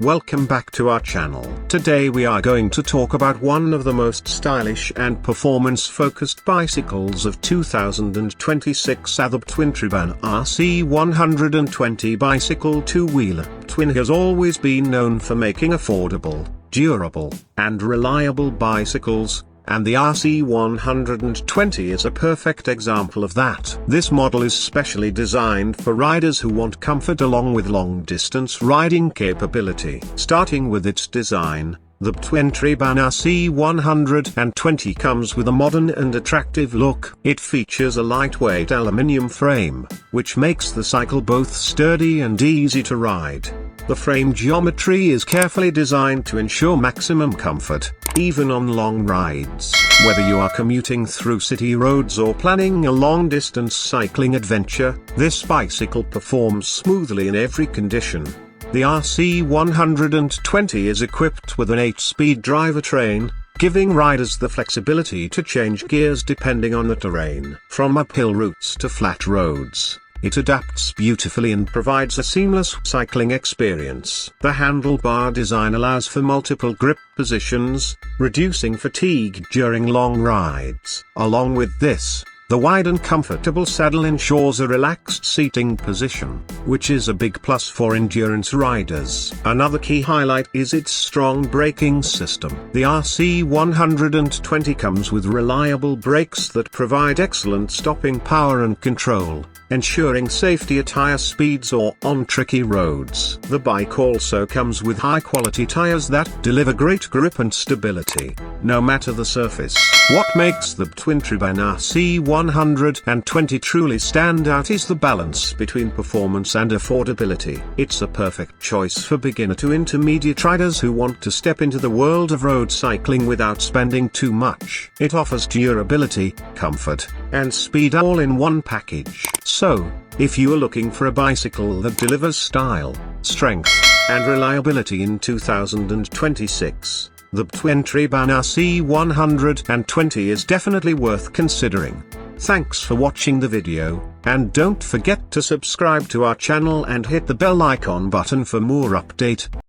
Welcome back to our channel. Today we are going to talk about one of the most stylish and performance-focused bicycles of 2026, the Btwin Triban RC 120 bicycle two-wheeler. Btwin has always been known for making affordable, durable, and reliable bicycles, and the RC 120 is a perfect example of that. This model is specially designed for riders who want comfort along with long-distance riding capability. Starting with its design, the Btwin Triban RC 120 comes with a modern and attractive look. It features a lightweight aluminium frame, which makes the cycle both sturdy and easy to ride. The frame geometry is carefully designed to ensure maximum comfort, even on long rides. Whether you are commuting through city roads or planning a long-distance cycling adventure, this bicycle performs smoothly in every condition. The RC 120 is equipped with an 8-speed drivetrain, giving riders the flexibility to change gears depending on the terrain. From uphill routes to flat roads, it adapts beautifully and provides a seamless cycling experience. The handlebar design allows for multiple grip positions, reducing fatigue during long rides. Along with this, the wide and comfortable saddle ensures a relaxed seating position, which is a big plus for endurance riders. Another key highlight is its strong braking system. The RC 120 comes with reliable brakes that provide excellent stopping power and control, ensuring safety at higher speeds or on tricky roads. The bike also comes with high-quality tires that deliver great grip and stability, no matter the surface. What makes the Btwin Triban RC 120 truly stand out is the balance between performance and affordability. It's a perfect choice for beginner to intermediate riders who want to step into the world of road cycling without spending too much. It offers durability, comfort, and speed all in one package. So, if you are looking for a bicycle that delivers style, strength, and reliability in 2026, the Btwin Triban RC 120 is definitely worth considering. Thanks for watching the video, and don't forget to subscribe to our channel and hit the bell icon button for more update.